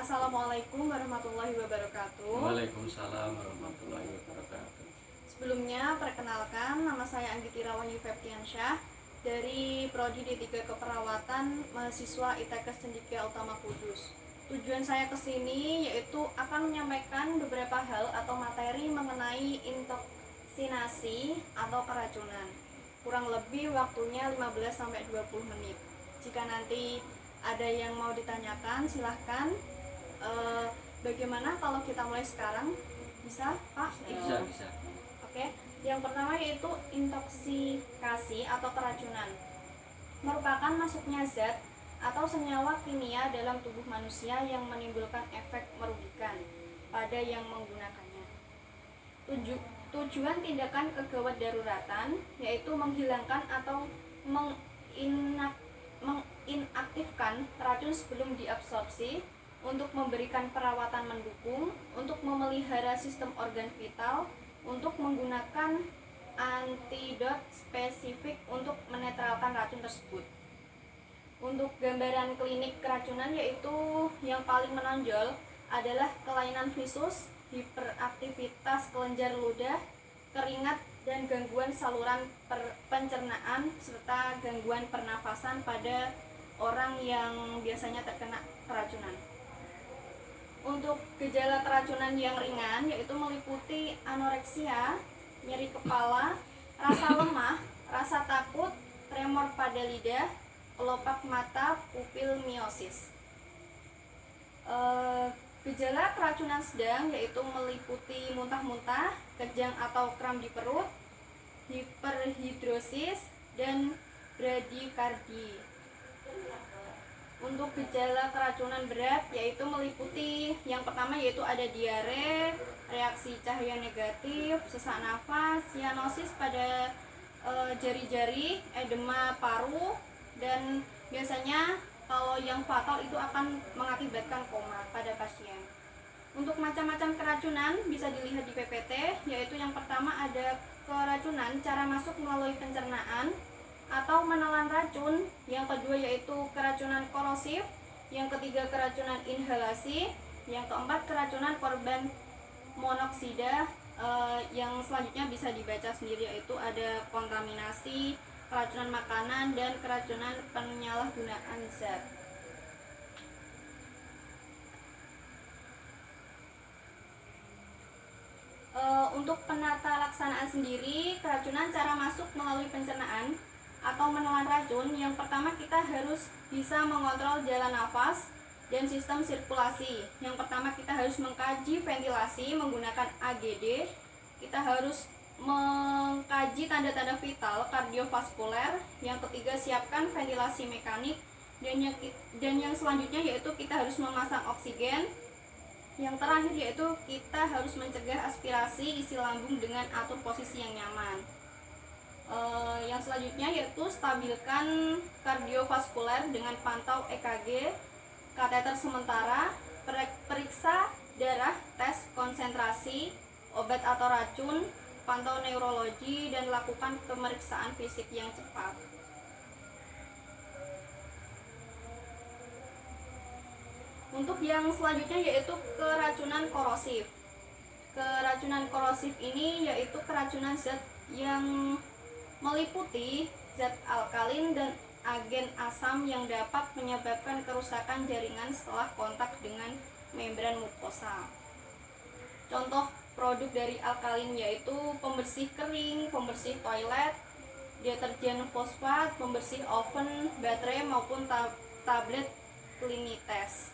Assalamualaikum warahmatullahi wabarakatuh. Waalaikumsalam warahmatullahi wabarakatuh. Sebelumnya, perkenalkan, nama saya Anggiti Rawani Feptiansyah dari Prodi D3 Keperawatan, mahasiswa ITKes Cendekia Utama Kudus. Tujuan saya ke sini yaitu akan menyampaikan beberapa hal atau materi mengenai intoksinasi atau keracunan. Kurang lebih waktunya 15-20 menit. Jika nanti ada yang mau ditanyakan, silahkan. Bagaimana kalau kita mulai sekarang? Bisa, Pak? Bisa. Oke. Yang pertama yaitu intoksikasi atau keracunan. Merupakan masuknya zat atau senyawa kimia dalam tubuh manusia yang menimbulkan efek merugikan pada yang menggunakannya. Tujuan tindakan kegawat daruratan yaitu menghilangkan atau menginaktifkan racun sebelum diabsorpsi, untuk memberikan perawatan mendukung, untuk memelihara sistem organ vital, untuk menggunakan antidot spesifik untuk menetralkan racun tersebut. Untuk gambaran klinik keracunan yaitu yang paling menonjol adalah kelainan visus, hiperaktivitas kelenjar ludah, keringat, dan gangguan saluran pencernaan serta gangguan pernafasan pada orang yang biasanya terkena keracunan. Untuk gejala keracunan yang ringan yaitu meliputi anoreksia, nyeri kepala, rasa lemah, rasa takut, tremor pada lidah, kelopak mata, pupil miosis. Gejala keracunan sedang yaitu meliputi muntah-muntah, kejang atau kram di perut, hiperhidrosis, dan bradikardi. Untuk gejala keracunan berat yaitu meliputi yang pertama yaitu ada diare, reaksi cahaya negatif, sesak nafas, sianosis pada jari-jari, edema paru, dan biasanya kalau yang fatal itu akan mengakibatkan koma pada pasien. Untuk macam-macam keracunan bisa dilihat di PPT, yaitu yang pertama ada keracunan cara masuk melalui pencernaan atau menelan racun, yang kedua yaitu keracunan korosif, yang ketiga keracunan inhalasi, yang keempat keracunan korban monoksida, yang selanjutnya bisa dibaca sendiri yaitu ada kontaminasi, keracunan makanan, dan keracunan penyalahgunaan zat. Untuk penata laksanaan sendiri, keracunan cara masuk melalui pencernaan atau menelan racun, yang pertama kita harus bisa mengontrol jalan nafas dan sistem sirkulasi. Yang pertama kita harus mengkaji ventilasi menggunakan AGD, kita harus mengkaji tanda-tanda vital kardiovaskuler, yang ketiga siapkan ventilasi mekanik, dan yang selanjutnya yaitu kita harus memasang oksigen. Yang terakhir yaitu kita harus mencegah aspirasi isi lambung dengan atur posisi yang nyaman. Yang selanjutnya yaitu stabilkan kardiovaskuler dengan pantau EKG, kateter sementara, periksa darah, tes konsentrasi, obat atau racun, pantau neurologi, dan lakukan pemeriksaan fisik yang cepat. Untuk yang selanjutnya yaitu keracunan korosif. Keracunan korosif ini yaitu keracunan zat yang meliputi zat alkalin dan agen asam yang dapat menyebabkan kerusakan jaringan setelah kontak dengan membran mukosa. Contoh produk dari alkalin yaitu pembersih kering, pembersih toilet, deterjen fosfat, pembersih oven, baterai, maupun tablet Klinites.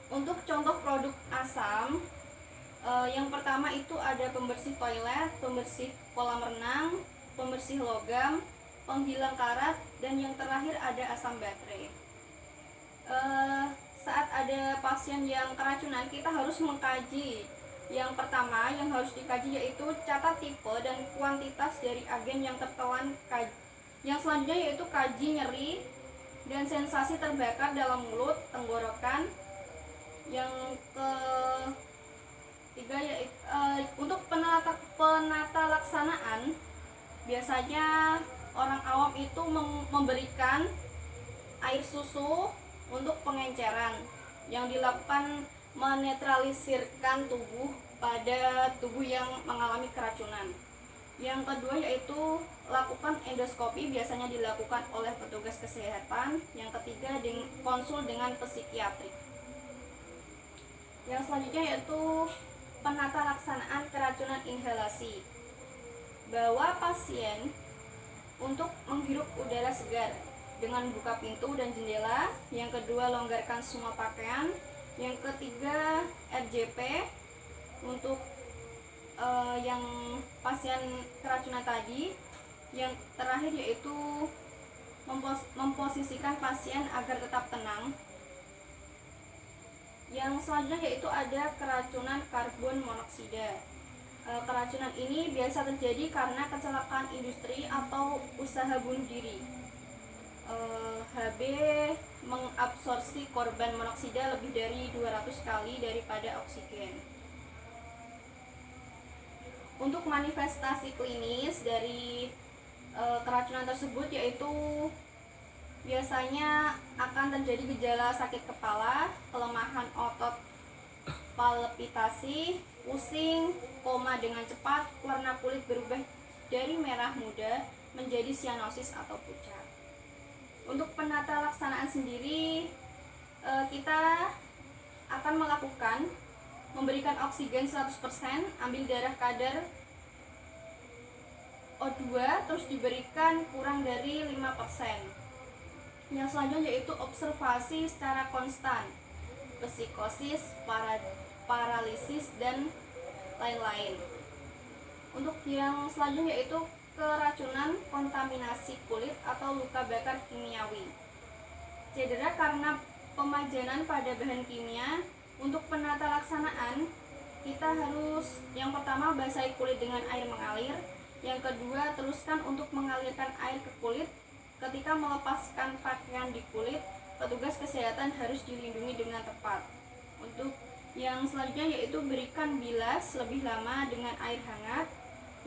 Untuk contoh produk asam, yang pertama itu ada pembersih toilet, pembersih kolam renang, pembersih logam, penghilang karat, dan yang terakhir ada asam baterai. Saat ada pasien yang keracunan, kita harus mengkaji. Yang pertama yang harus dikaji yaitu catat tipe dan kuantitas dari agen yang tertelan. Yang selanjutnya yaitu kaji nyeri dan sensasi terbakar dalam mulut, tenggorokan. Yang ketiga yaitu untuk penata laksanaan, biasanya orang awam itu memberikan air susu untuk pengenceran. yang dilakukan menetralisirkan tubuh pada tubuh yang mengalami keracunan. Yang kedua yaitu lakukan endoskopi, biasanya dilakukan oleh petugas kesehatan. Yang ketiga konsul dengan psikiatrik. Yang selanjutnya yaitu penata laksanaan keracunan inhalasi. Bawa pasien untuk menghirup udara segar dengan buka pintu dan jendela. Yang kedua, longgarkan semua pakaian. Yang ketiga, RJP untuk yang pasien keracunan tadi. Yang terakhir yaitu memposisikan pasien agar tetap tenang. Yang selanjutnya yaitu ada keracunan karbon monoksida. Keracunan ini biasa terjadi karena kecelakaan industri atau usaha bunuh diri. HB mengabsorpsi karbon monoksida lebih dari 200 kali daripada oksigen. Untuk manifestasi klinis dari keracunan tersebut yaitu biasanya akan terjadi gejala sakit kepala, kelemahan otot, palpitasi, pusing, koma dengan cepat, warna kulit berubah dari merah muda menjadi sianosis atau pucat. Untuk penata laksanaan sendiri, kita akan memberikan oksigen 100%, ambil darah kadar O2, terus diberikan kurang dari 5%. Yang selanjutnya yaitu observasi secara konstan, psikosis, paralisis, dan lain-lain. Untuk yang selanjutnya yaitu keracunan kontaminasi kulit atau luka bakar kimiawi. Cedera karena pemajanan pada bahan kimia. Untuk penata laksanaan, kita harus yang pertama basahi kulit dengan air mengalir. Yang kedua, teruskan untuk mengalirkan air ke kulit. Ketika melepaskan pakaian di kulit, petugas kesehatan harus dilindungi dengan tepat. Untuk yang selanjutnya yaitu berikan bilas lebih lama dengan air hangat.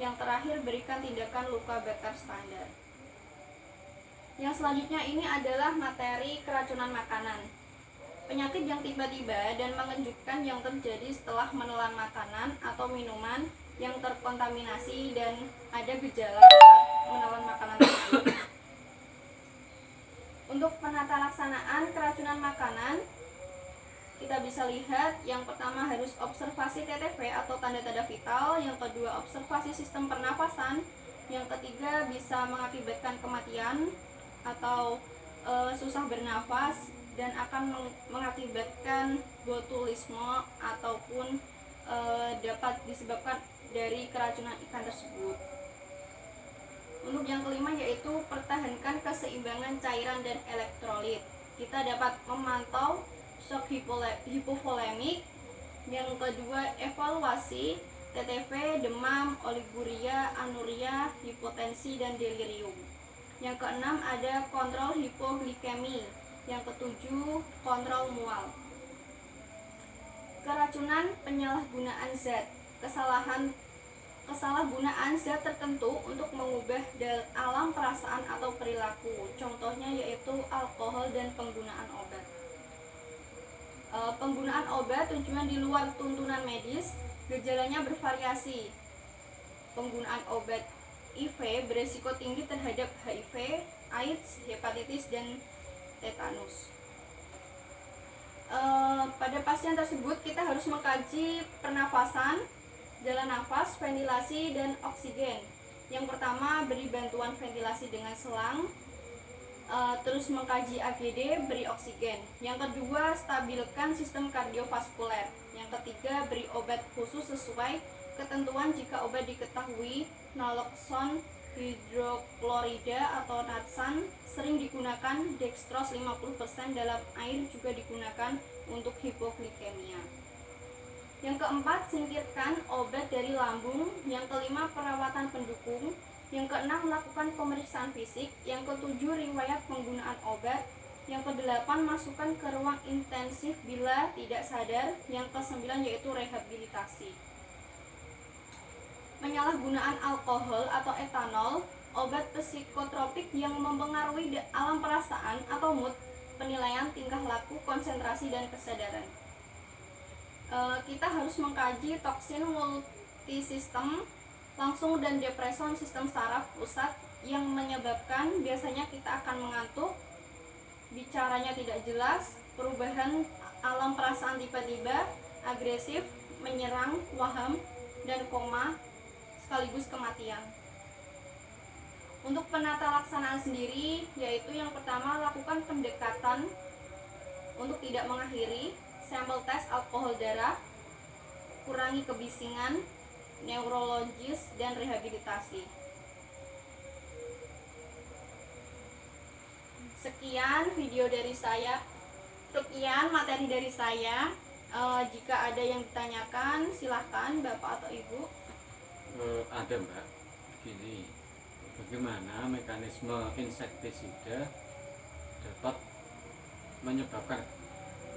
Yang terakhir, berikan tindakan luka bakar standar. Yang selanjutnya ini adalah materi keracunan makanan. Penyakit yang tiba-tiba dan mengejutkan yang terjadi setelah menelan makanan atau minuman yang terkontaminasi dan ada gejala saat menelan makanan tersebut. Untuk penata laksanaan keracunan makanan, kita bisa lihat yang pertama harus observasi TTV atau tanda-tanda vital, yang kedua observasi sistem pernafasan, yang ketiga bisa mengakibatkan kematian atau susah bernafas dan akan mengakibatkan botulisme ataupun dapat disebabkan dari keracunan ikan tersebut. Untuk yang kelima yaitu pertahankan keseimbangan cairan dan elektrolit. Kita dapat memantau shock hipovolemik. Yang kedua, evaluasi TTV, demam, oliguria, anuria, hipotensi, dan delirium. Yang keenam ada kontrol hipoglikemi. Yang ketujuh, kontrol mual. Keracunan penyalahgunaan zat. Kesalahgunaan zat tertentu untuk mengubah alam perasaan atau perilaku. Contohnya yaitu alkohol dan penggunaan obat. Penggunaan obat tujuan di luar tuntunan medis, gejalanya bervariasi. Penggunaan obat IV beresiko tinggi terhadap HIV, AIDS, hepatitis, dan tetanus. Pada pasien tersebut kita harus mengkaji pernafasan, jalan nafas, ventilasi, dan oksigen. Yang pertama, beri bantuan ventilasi dengan selang, terus mengkaji AGD, beri oksigen. Yang kedua, stabilkan sistem kardiovaskuler. Yang ketiga, beri obat khusus sesuai ketentuan jika obat diketahui naloxone hidroklorida atau natsan sering digunakan. Dextrose 50% dalam air juga digunakan untuk hipoglikemia. Yang keempat, singkirkan obat dari lambung. Yang kelima, perawatan pendukung. Yang keenam, lakukan pemeriksaan fisik. Yang ketujuh, riwayat penggunaan obat. Yang kedelapan, masukkan ke ruang intensif bila tidak sadar. Yang kesembilan yaitu rehabilitasi. Penyalahgunaan alkohol atau etanol, obat psikotropik yang mempengaruhi alam perasaan atau mood, penilaian tingkah laku, konsentrasi, dan kesadaran. Kita harus mengkaji toksin multisistem, langsung dan depreson sistem saraf pusat yang menyebabkan biasanya kita akan mengantuk, bicaranya tidak jelas, perubahan alam perasaan tiba-tiba, agresif, menyerang, waham, dan koma, sekaligus kematian. Untuk penata laksanaan sendiri, yaitu yang pertama, lakukan pendekatan untuk tidak mengakhiri, sampel tes alkohol darah, kurangi kebisingan, neurologis, dan rehabilitasi. Sekian materi dari saya. Jika ada yang ditanyakan, silahkan Bapak atau Ibu. Ada Mbak, gini, bagaimana mekanisme insektisida dapat menyebabkan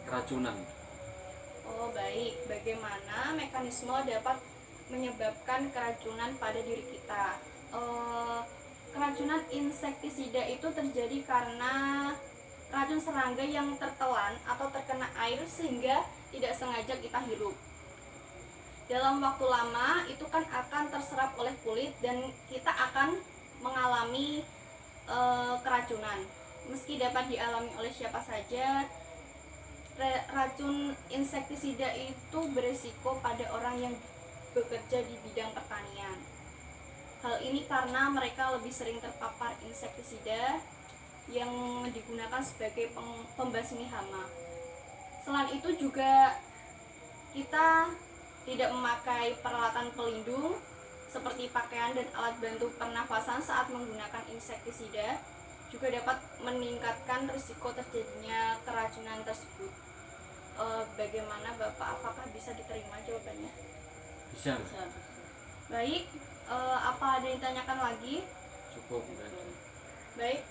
keracunan? Oh baik, bagaimana mekanisme dapat menyebabkan keracunan pada diri kita? Keracunan insektisida itu terjadi karena racun serangga yang tertelan atau terkena air sehingga tidak sengaja kita hirup. Dalam waktu lama itu kan akan terserap oleh kulit dan kita akan mengalami keracunan. Meski dapat dialami oleh siapa saja, racun insektisida itu beresiko pada orang yang bekerja di bidang pertanian. Hal ini karena mereka lebih sering terpapar insektisida yang digunakan sebagai pembasmi hama. Selain itu juga kita tidak memakai peralatan pelindung seperti pakaian dan alat bantu pernafasan saat menggunakan insektisida juga dapat meningkatkan risiko terjadinya keracunan tersebut. Bagaimana Bapak, apakah bisa diterima jawabannya? Bisa. Baik, apa ada yang ditanyakan lagi? Cukup Mbak. Baik,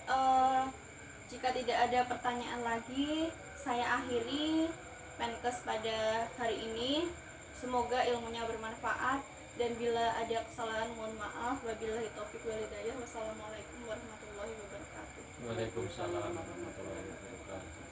jika tidak ada pertanyaan lagi, saya akhiri Penkes pada hari ini. Semoga ilmunya bermanfaat, dan bila ada kesalahan mohon maaf. Wabillahi taufiq wal hidayah. Wassalamualaikum warahmatullahi wabarakatuh. Waalaikumsalam warahmatullahi wabarakatuh.